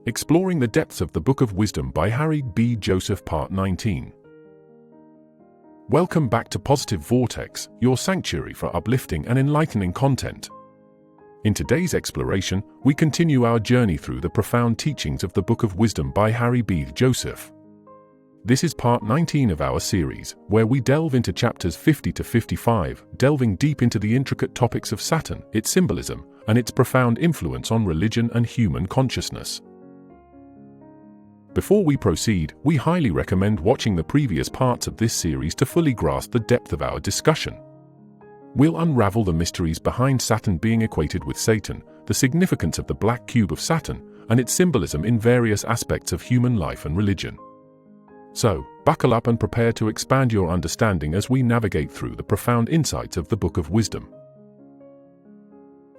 Exploring the Depths of the Book of Wisdom by Harry B. Joseph, Part 19. Welcome back to Positive Vortex, your sanctuary for uplifting and enlightening content. In today's exploration, we continue our journey through the profound teachings of the Book of Wisdom by Harry B. Joseph. This is Part 19 of our series, where we delve into chapters 50 to 55, delving deep into the intricate topics of Saturn, its symbolism, and its profound influence on religion and human consciousness. Before we proceed, we highly recommend watching the previous parts of this series to fully grasp the depth of our discussion. We'll unravel the mysteries behind Saturn being equated with Satan, the significance of the Black Cube of Saturn, and its symbolism in various aspects of human life and religion. So, buckle up and prepare to expand your understanding as we navigate through the profound insights of the Book of Wisdom.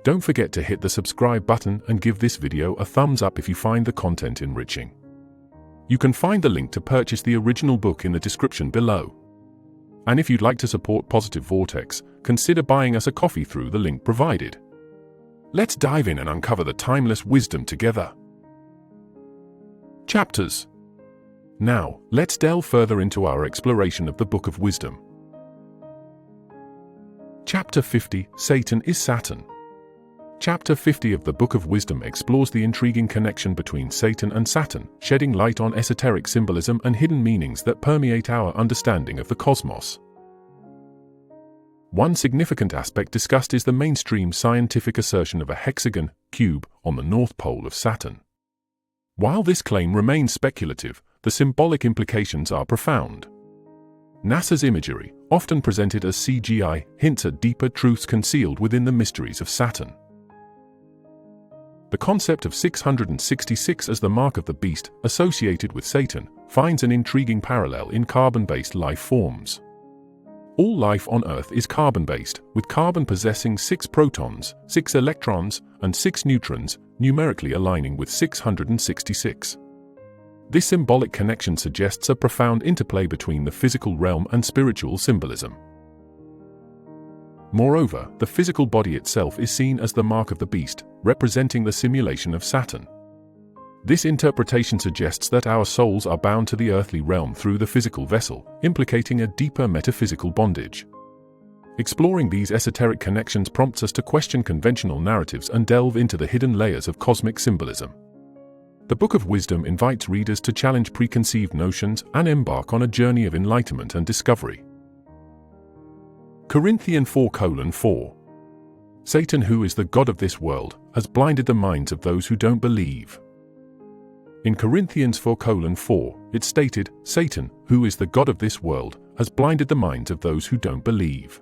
Don't forget to hit the subscribe button and give this video a thumbs up if you find the content enriching. You can find the link to purchase the original book in the description below. And if you'd like to support Positive Vortex, consider buying us a coffee through the link provided. Let's dive in and uncover the timeless wisdom together. Chapters. Now, let's delve further into our exploration of the Book of Wisdom. Chapter 50, Satan is Saturn. Chapter 50 of the Book of Wisdom explores the intriguing connection between Satan and Saturn, shedding light on esoteric symbolism and hidden meanings that permeate our understanding of the cosmos. One significant aspect discussed is the mainstream scientific assertion of a hexagon, cube, on the North Pole of Saturn. While this claim remains speculative, the symbolic implications are profound. NASA's imagery, often presented as CGI, hints at deeper truths concealed within the mysteries of Saturn. The concept of 666 as the mark of the beast, associated with Satan, finds an intriguing parallel in carbon-based life forms. All life on Earth is carbon-based, with carbon possessing 6 protons, 6 electrons, and 6 neutrons, numerically aligning with 666. This symbolic connection suggests a profound interplay between the physical realm and spiritual symbolism. Moreover, the physical body itself is seen as the mark of the beast, representing the simulation of Saturn. This interpretation suggests that our souls are bound to the earthly realm through the physical vessel, implicating a deeper metaphysical bondage. Exploring these esoteric connections prompts us to question conventional narratives and delve into the hidden layers of cosmic symbolism. The Book of Wisdom invites readers to challenge preconceived notions and embark on a journey of enlightenment and discovery. Corinthians 4:4. Satan, who is the god of this world, has blinded the minds of those who don't believe. In Corinthians 4:4, it's stated, Satan, who is the god of this world, has blinded the minds of those who don't believe.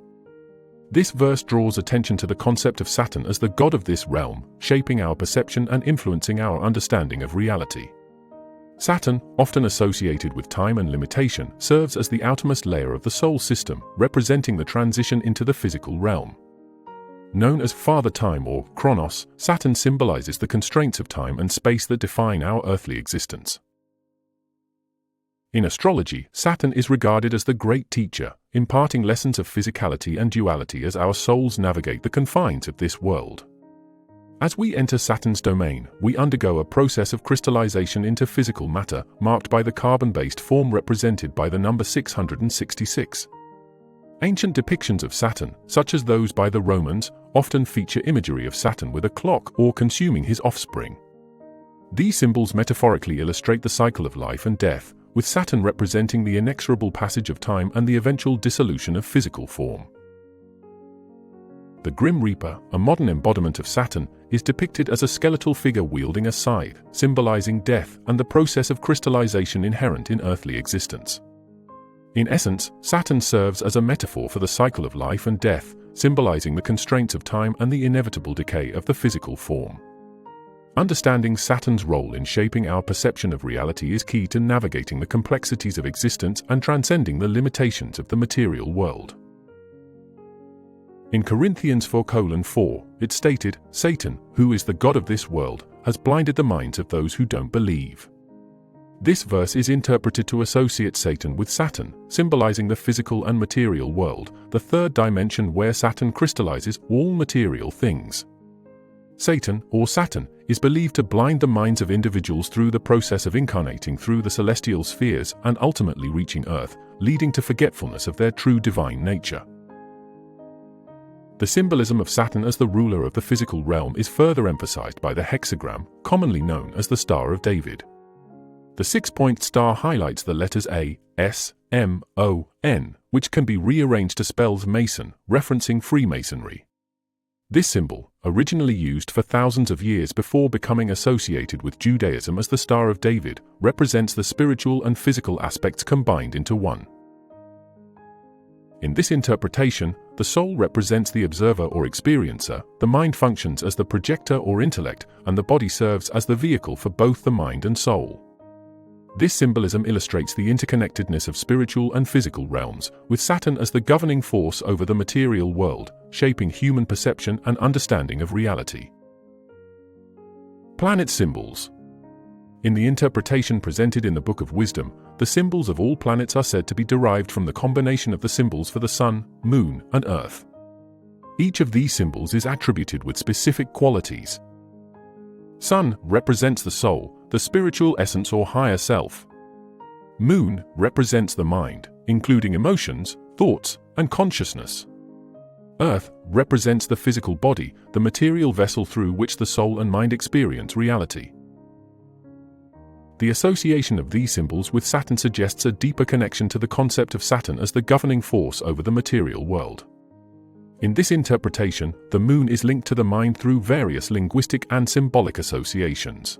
This verse draws attention to the concept of Saturn as the god of this realm, shaping our perception and influencing our understanding of reality. Saturn, often associated with time and limitation, serves as the outermost layer of the solar system, representing the transition into the physical realm. Known as Father Time or Chronos, Saturn symbolizes the constraints of time and space that define our earthly existence. In astrology, Saturn is regarded as the great teacher, imparting lessons of physicality and duality as our souls navigate the confines of this world. As we enter Saturn's domain, we undergo a process of crystallization into physical matter, marked by the carbon-based form represented by the number 666. Ancient depictions of Saturn, such as those by the Romans, often feature imagery of Saturn with a clock or consuming his offspring. These symbols metaphorically illustrate the cycle of life and death, with Saturn representing the inexorable passage of time and the eventual dissolution of physical form. The Grim Reaper, a modern embodiment of Saturn, is depicted as a skeletal figure wielding a scythe, symbolizing death and the process of crystallization inherent in earthly existence. In essence, Saturn serves as a metaphor for the cycle of life and death, symbolizing the constraints of time and the inevitable decay of the physical form. Understanding Saturn's role in shaping our perception of reality is key to navigating the complexities of existence and transcending the limitations of the material world. In Corinthians 4:4, it's stated, Satan, who is the god of this world, has blinded the minds of those who don't believe. This verse is interpreted to associate Satan with Saturn, symbolizing the physical and material world, the third dimension where Saturn crystallizes all material things. Satan, or Saturn, is believed to blind the minds of individuals through the process of incarnating through the celestial spheres and ultimately reaching Earth, leading to forgetfulness of their true divine nature. The symbolism of Saturn as the ruler of the physical realm is further emphasized by the hexagram, commonly known as the Star of David. The 6-point star highlights the letters A, S, M, O, N, which can be rearranged to spells Mason, referencing Freemasonry. This symbol, originally used for thousands of years before becoming associated with Judaism as the Star of David, represents the spiritual and physical aspects combined into one. In this interpretation, the soul represents the observer or experiencer, the mind functions as the projector or intellect, and the body serves as the vehicle for both the mind and soul. This symbolism illustrates the interconnectedness of spiritual and physical realms, with Saturn as the governing force over the material world, shaping human perception and understanding of reality. Planet symbols. In the interpretation presented in the Book of Wisdom, the symbols of all planets are said to be derived from the combination of the symbols for the Sun, Moon, and Earth. Each of these symbols is attributed with specific qualities. Sun represents the soul, the spiritual essence or higher self. Moon represents the mind, including emotions, thoughts, and consciousness. Earth represents the physical body, the material vessel through which the soul and mind experience reality. The association of these symbols with Saturn suggests a deeper connection to the concept of Saturn as the governing force over the material world. In this interpretation, the moon is linked to the mind through various linguistic and symbolic associations.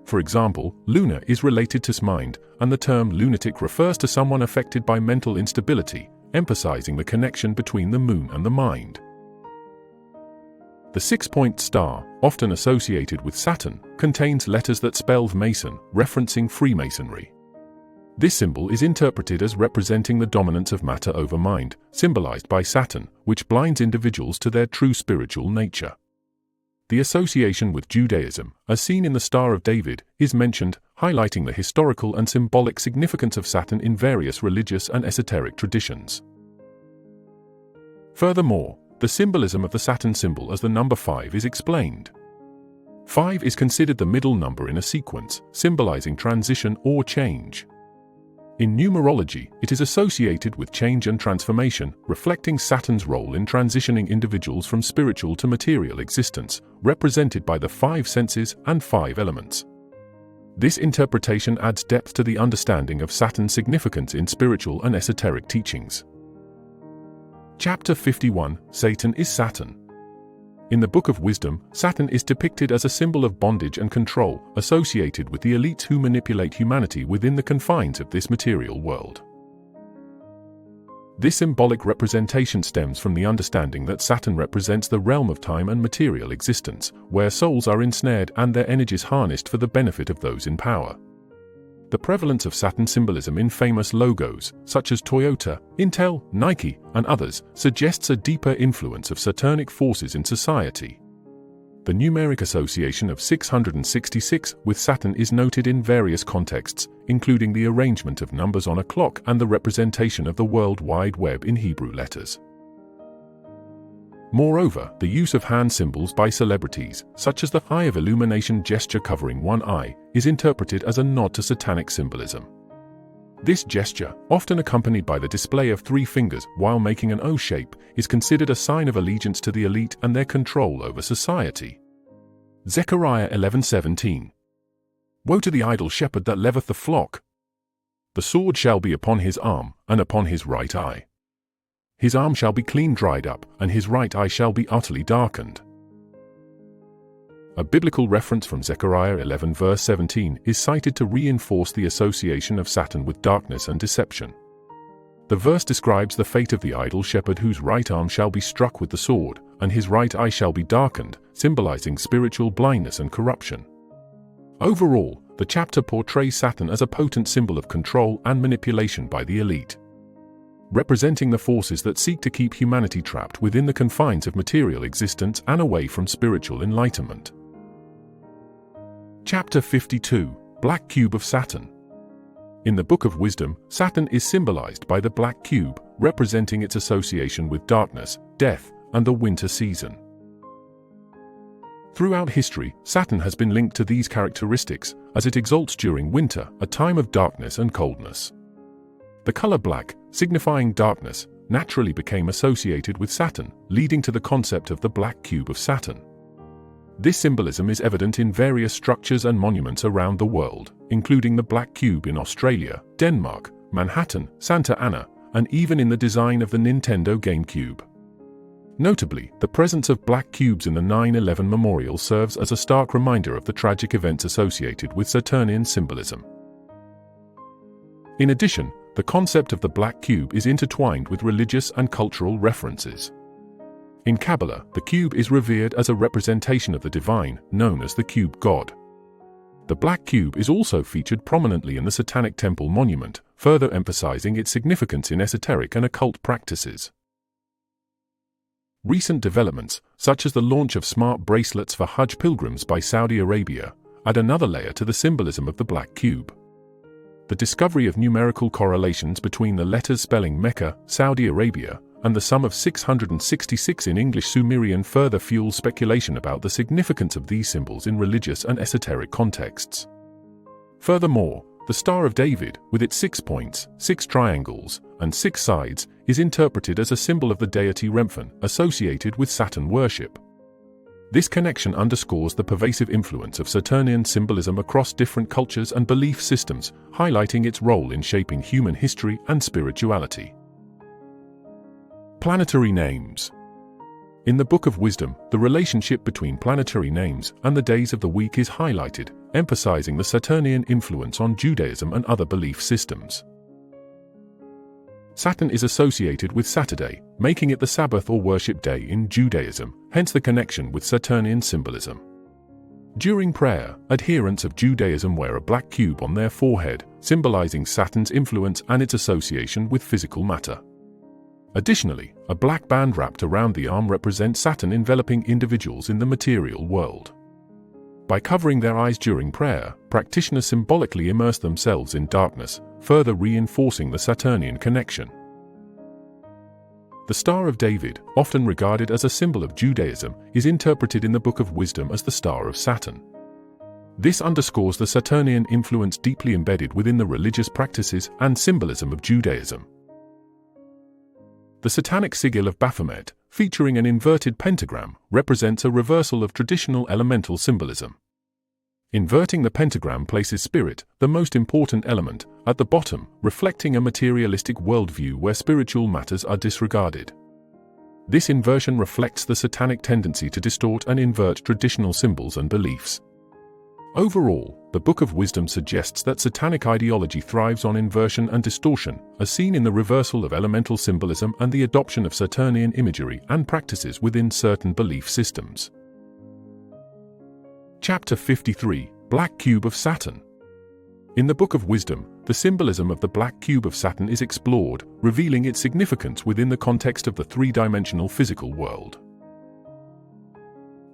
For example, lunar is related to mind, and the term lunatic refers to someone affected by mental instability, emphasizing the connection between the moon and the mind. The 6-point star, often associated with Saturn, contains letters that spell Mason, referencing Freemasonry. This symbol is interpreted as representing the dominance of matter over mind, symbolized by Saturn, which blinds individuals to their true spiritual nature. The association with Judaism, as seen in the Star of David, is mentioned, highlighting the historical and symbolic significance of Saturn in various religious and esoteric traditions. Furthermore, the symbolism of the Saturn symbol as the number 5 is explained. 5 is considered the middle number in a sequence, symbolizing transition or change. In numerology, it is associated with change and transformation, reflecting Saturn's role in transitioning individuals from spiritual to material existence, represented by the 5 senses and 5 elements. This interpretation adds depth to the understanding of Saturn's significance in spiritual and esoteric teachings. Chapter 51, Satan is Saturn. In the Book of Wisdom, Saturn is depicted as a symbol of bondage and control, associated with the elites who manipulate humanity within the confines of this material world. This symbolic representation stems from the understanding that Saturn represents the realm of time and material existence, where souls are ensnared and their energies harnessed for the benefit of those in power. The prevalence of Saturn symbolism in famous logos, such as Toyota, Intel, Nike, and others, suggests a deeper influence of Saturnic forces in society. The numeric association of 666 with Saturn is noted in various contexts, including the arrangement of numbers on a clock and the representation of the World Wide Web in Hebrew letters. Moreover, the use of hand symbols by celebrities, such as the eye of illumination gesture covering one eye, is interpreted as a nod to satanic symbolism. This gesture, often accompanied by the display of 3 fingers while making an O shape, is considered a sign of allegiance to the elite and their control over society. Zechariah 11:17. Woe to the idle shepherd that leveth the flock! The sword shall be upon his arm, and upon his right eye. His arm shall be clean dried up, and his right eye shall be utterly darkened. A biblical reference from Zechariah 11 verse 17 is cited to reinforce the association of Saturn with darkness and deception. The verse describes the fate of the idle shepherd whose right arm shall be struck with the sword, and his right eye shall be darkened, symbolizing spiritual blindness and corruption. Overall, the chapter portrays Saturn as a potent symbol of control and manipulation by the elite, representing the forces that seek to keep humanity trapped within the confines of material existence and away from spiritual enlightenment. Chapter 52, Black Cube of Saturn. In the Book of Wisdom, Saturn is symbolized by the black cube, representing its association with darkness, death, and the winter season. Throughout history, Saturn has been linked to these characteristics, as it exalts during winter, a time of darkness and coldness. The color black, signifying darkness, naturally became associated with Saturn, leading to the concept of the Black Cube of Saturn. This symbolism is evident in various structures and monuments around the world, including the Black Cube in Australia, Denmark, Manhattan, Santa Ana, and even in the design of the Nintendo GameCube. Notably, the presence of black cubes in the 9/11 memorial serves as a stark reminder of the tragic events associated with Saturnian symbolism. In addition, the concept of the Black Cube is intertwined with religious and cultural references. In Kabbalah, the cube is revered as a representation of the divine, known as the Cube God. The Black Cube is also featured prominently in the Satanic Temple monument, further emphasizing its significance in esoteric and occult practices. Recent developments, such as the launch of smart bracelets for Hajj pilgrims by Saudi Arabia, add another layer to the symbolism of the Black Cube. The discovery of numerical correlations between the letters spelling Mecca, Saudi Arabia, and the sum of 666 in English Sumerian further fuels speculation about the significance of these symbols in religious and esoteric contexts. Furthermore, the Star of David, with its 6 points, 6 triangles, and 6 sides, is interpreted as a symbol of the deity Remphan, associated with Saturn worship. This connection underscores the pervasive influence of Saturnian symbolism across different cultures and belief systems, highlighting its role in shaping human history and spirituality. Planetary names. In the Book of Wisdom, the relationship between planetary names and the days of the week is highlighted, emphasizing the Saturnian influence on Judaism and other belief systems. Saturn is associated with Saturday, making it the Sabbath or worship day in Judaism, hence the connection with Saturnian symbolism. During prayer, adherents of Judaism wear a black cube on their forehead, symbolizing Saturn's influence and its association with physical matter. Additionally, a black band wrapped around the arm represents Saturn enveloping individuals in the material world. By covering their eyes during prayer, practitioners symbolically immerse themselves in darkness, further reinforcing the Saturnian connection. The Star of David, often regarded as a symbol of Judaism, is interpreted in the Book of Wisdom as the Star of Saturn. This underscores the Saturnian influence deeply embedded within the religious practices and symbolism of Judaism. The Satanic sigil of Baphomet, featuring an inverted pentagram, represents a reversal of traditional elemental symbolism. Inverting the pentagram places spirit, the most important element, at the bottom, reflecting a materialistic worldview where spiritual matters are disregarded. This inversion reflects the satanic tendency to distort and invert traditional symbols and beliefs. Overall, the Book of Wisdom suggests that satanic ideology thrives on inversion and distortion, as seen in the reversal of elemental symbolism and the adoption of Saturnian imagery and practices within certain belief systems. Chapter 53, Black Cube of Saturn. In the Book of Wisdom, the symbolism of the Black Cube of Saturn is explored, revealing its significance within the context of the three-dimensional physical world.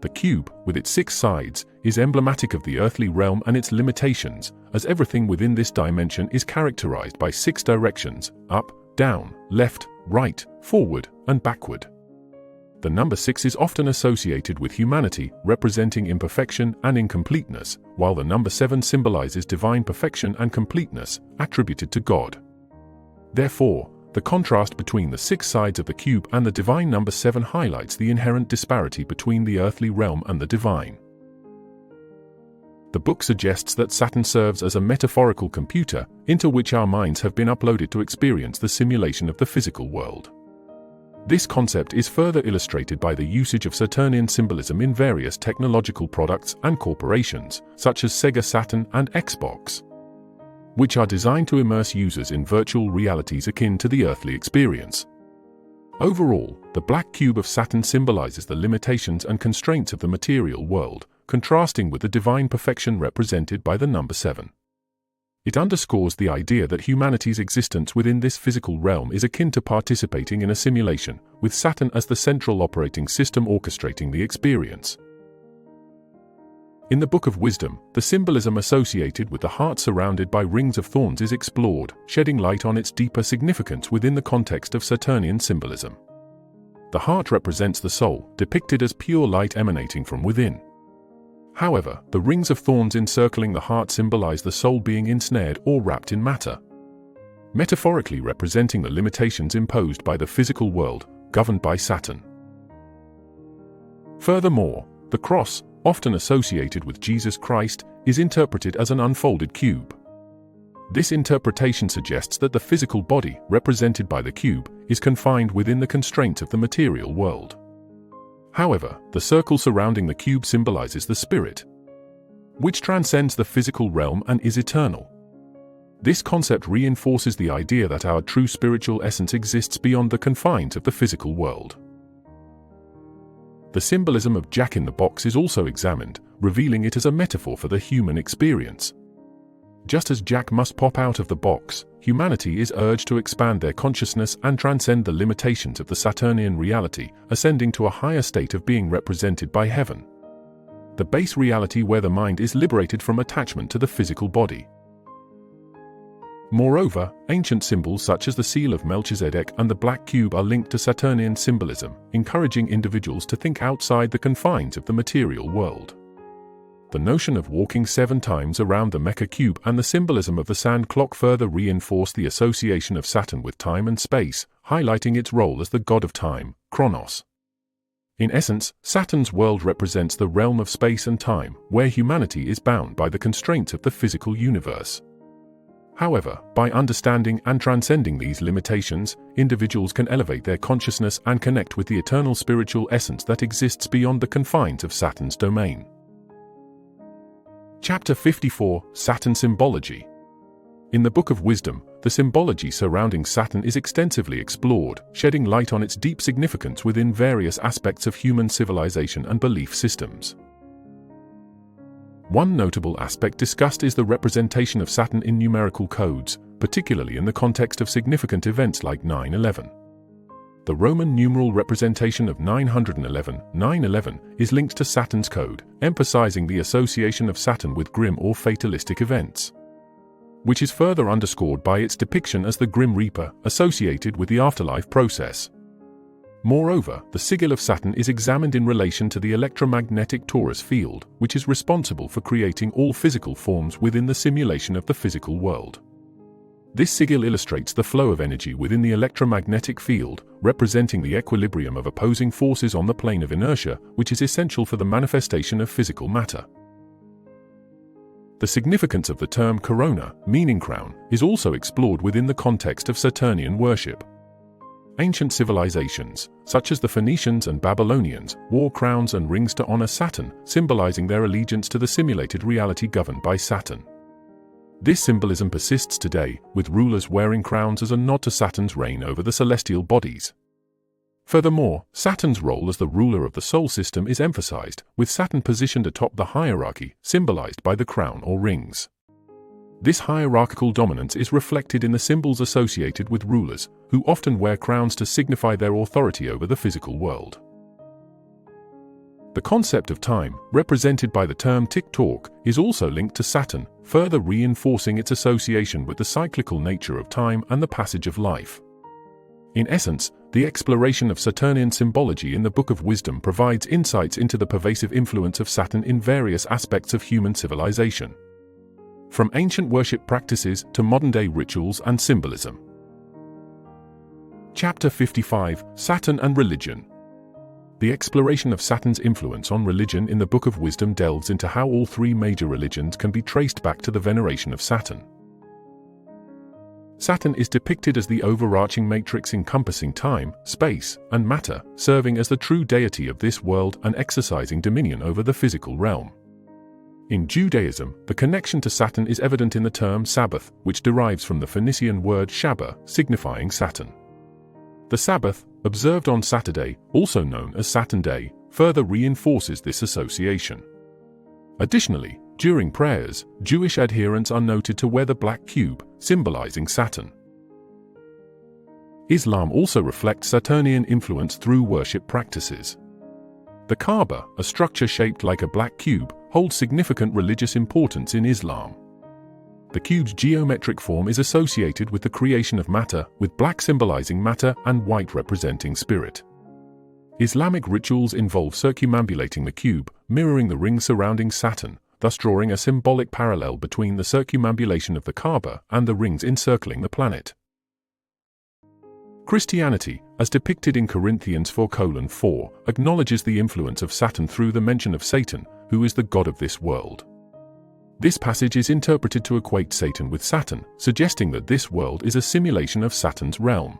The cube, with its 6 sides, is emblematic of the earthly realm and its limitations, as everything within this dimension is characterized by 6 directions: up, down, left, right, forward, and backward. The number 6 is often associated with humanity, representing imperfection and incompleteness, while the number 7 symbolizes divine perfection and completeness, attributed to God. Therefore, the contrast between the 6 sides of the cube and the divine number 7 highlights the inherent disparity between the earthly realm and the divine. The book suggests that Saturn serves as a metaphorical computer into which our minds have been uploaded to experience the simulation of the physical world. This concept is further illustrated by the usage of Saturnian symbolism in various technological products and corporations, such as Sega Saturn and Xbox, which are designed to immerse users in virtual realities akin to the earthly experience. Overall, the Black Cube of Saturn symbolizes the limitations and constraints of the material world, contrasting with the divine perfection represented by the number 7. It underscores the idea that humanity's existence within this physical realm is akin to participating in a simulation, with Saturn as the central operating system orchestrating the experience. In the Book of Wisdom, the symbolism associated with the heart surrounded by rings of thorns is explored, shedding light on its deeper significance within the context of Saturnian symbolism. The heart represents the soul, depicted as pure light emanating from within. However, the rings of thorns encircling the heart symbolize the soul being ensnared or wrapped in matter, metaphorically representing the limitations imposed by the physical world, governed by Saturn. Furthermore, the cross, often associated with Jesus Christ, is interpreted as an unfolded cube. This interpretation suggests that the physical body, represented by the cube, is confined within the constraints of the material world. However, the circle surrounding the cube symbolizes the spirit, which transcends the physical realm and is eternal. This concept reinforces the idea that our true spiritual essence exists beyond the confines of the physical world. The symbolism of Jack in the Box is also examined, revealing it as a metaphor for the human experience. Just as Jack must pop out of the box, humanity is urged to expand their consciousness and transcend the limitations of the Saturnian reality, ascending to a higher state of being represented by heaven, the base reality where the mind is liberated from attachment to the physical body. Moreover, ancient symbols such as the seal of Melchizedek and the Black Cube are linked to Saturnian symbolism, encouraging individuals to think outside the confines of the material world. The notion of walking 7 times around the Mecca cube and the symbolism of the sand clock further reinforce the association of Saturn with time and space, highlighting its role as the god of time, Chronos. In essence, Saturn's world represents the realm of space and time, where humanity is bound by the constraints of the physical universe. However, by understanding and transcending these limitations, individuals can elevate their consciousness and connect with the eternal spiritual essence that exists beyond the confines of Saturn's domain. Chapter 54, Saturn Symbology. In the Book of Wisdom, the symbology surrounding Saturn is extensively explored, shedding light on its deep significance within various aspects of human civilization and belief systems. One notable aspect discussed is the representation of Saturn in numerical codes, particularly in the context of significant events like 9/11. The Roman numeral representation of 911 is linked to Saturn's code, emphasizing the association of Saturn with grim or fatalistic events, which is further underscored by its depiction as the Grim Reaper, associated with the afterlife process. Moreover, the sigil of Saturn is examined in relation to the electromagnetic torus field, which is responsible for creating all physical forms within the simulation of the physical world. This sigil illustrates the flow of energy within the electromagnetic field, representing the equilibrium of opposing forces on the plane of inertia, which is essential for the manifestation of physical matter. The significance of the term corona, meaning crown, is also explored within the context of Saturnian worship. Ancient civilizations, such as the Phoenicians and Babylonians, wore crowns and rings to honor Saturn, symbolizing their allegiance to the simulated reality governed by Saturn. This symbolism persists today, with rulers wearing crowns as a nod to Saturn's reign over the celestial bodies. Furthermore, Saturn's role as the ruler of the Sol system is emphasized, with Saturn positioned atop the hierarchy, symbolized by the crown or rings. This hierarchical dominance is reflected in the symbols associated with rulers, who often wear crowns to signify their authority over the physical world. The concept of time, represented by the term tick-tock, is also linked to Saturn, further reinforcing its association with the cyclical nature of time and the passage of life. In essence, the exploration of Saturnian symbology in the Book of Wisdom provides insights into the pervasive influence of Saturn in various aspects of human civilization, from ancient worship practices to modern-day rituals and symbolism. Chapter 55, Saturn and Religion. The exploration of Saturn's influence on religion in the Book of Wisdom delves into how all 3 major religions can be traced back to the veneration of Saturn. Saturn is depicted as the overarching matrix encompassing time, space, and matter, serving as the true deity of this world and exercising dominion over the physical realm. In Judaism, the connection to Saturn is evident in the term Sabbath, which derives from the Phoenician word Shabbat, signifying Saturn. The Sabbath, observed on Saturday, also known as Saturn Day, further reinforces this association. Additionally, during prayers, Jewish adherents are noted to wear the black cube, symbolizing Saturn. Islam also reflects Saturnian influence through worship practices. The Kaaba, a structure shaped like a black cube, holds significant religious importance in Islam. The cube's geometric form is associated with the creation of matter, with black symbolizing matter and white representing spirit. Islamic rituals involve circumambulating the cube, mirroring the ring surrounding Saturn, thus drawing a symbolic parallel between the circumambulation of the Kaaba and the rings encircling the planet. Christianity, as depicted in Corinthians 4:4, acknowledges the influence of Saturn through the mention of Satan, who is the god of this world. This passage is interpreted to equate Satan with Saturn, suggesting that this world is a simulation of Saturn's realm.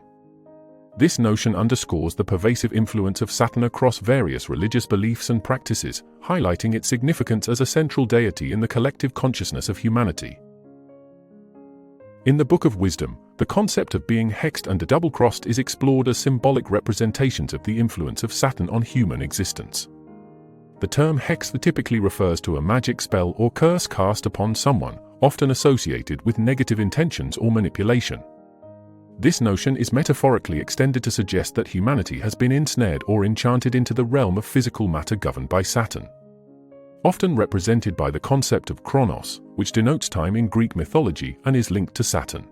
This notion underscores the pervasive influence of Saturn across various religious beliefs and practices, highlighting its significance as a central deity in the collective consciousness of humanity. In the Book of Wisdom, the concept of being hexed and double-crossed is explored as symbolic representations of the influence of Saturn on human existence. The term hex typically refers to a magic spell or curse cast upon someone, often associated with negative intentions or manipulation. This notion is metaphorically extended to suggest that humanity has been ensnared or enchanted into the realm of physical matter governed by Saturn. Often represented by the concept of chronos, which denotes time in Greek mythology and is linked to Saturn.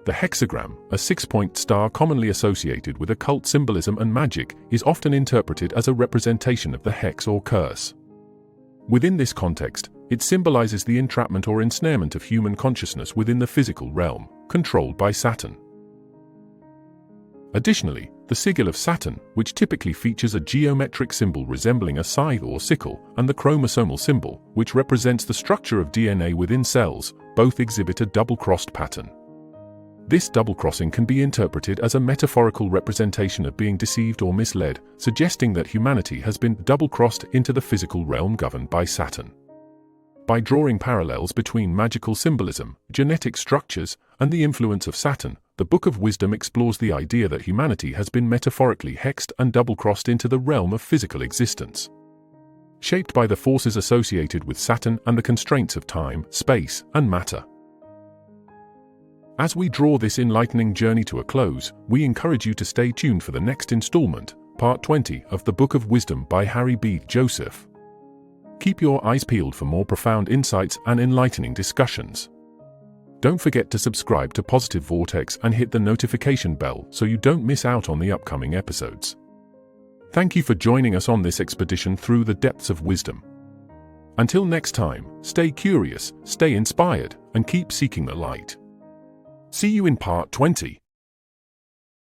The hexagram, a six-point star commonly associated with occult symbolism and magic, is often interpreted as a representation of the hex or curse. Within this context, it symbolizes the entrapment or ensnarement of human consciousness within the physical realm, controlled by Saturn. Additionally, the sigil of Saturn, which typically features a geometric symbol resembling a scythe or sickle, and the chromosomal symbol, which represents the structure of DNA within cells, both exhibit a double-crossed pattern. This double-crossing can be interpreted as a metaphorical representation of being deceived or misled, suggesting that humanity has been double-crossed into the physical realm governed by Saturn. By drawing parallels between magical symbolism, genetic structures, and the influence of Saturn, the Book of Wisdom explores the idea that humanity has been metaphorically hexed and double-crossed into the realm of physical existence. Shaped by the forces associated with Saturn and the constraints of time, space, and matter. As we draw this enlightening journey to a close, we encourage you to stay tuned for the next installment, Part 20 of the Book of Wisdom by Harry B. Joseph. Keep your eyes peeled for more profound insights and enlightening discussions. Don't forget to subscribe to Positive Vortex and hit the notification bell so you don't miss out on the upcoming episodes. Thank you for joining us on this expedition through the depths of wisdom. Until next time, stay curious, stay inspired, and keep seeking the light. See you in Part 20.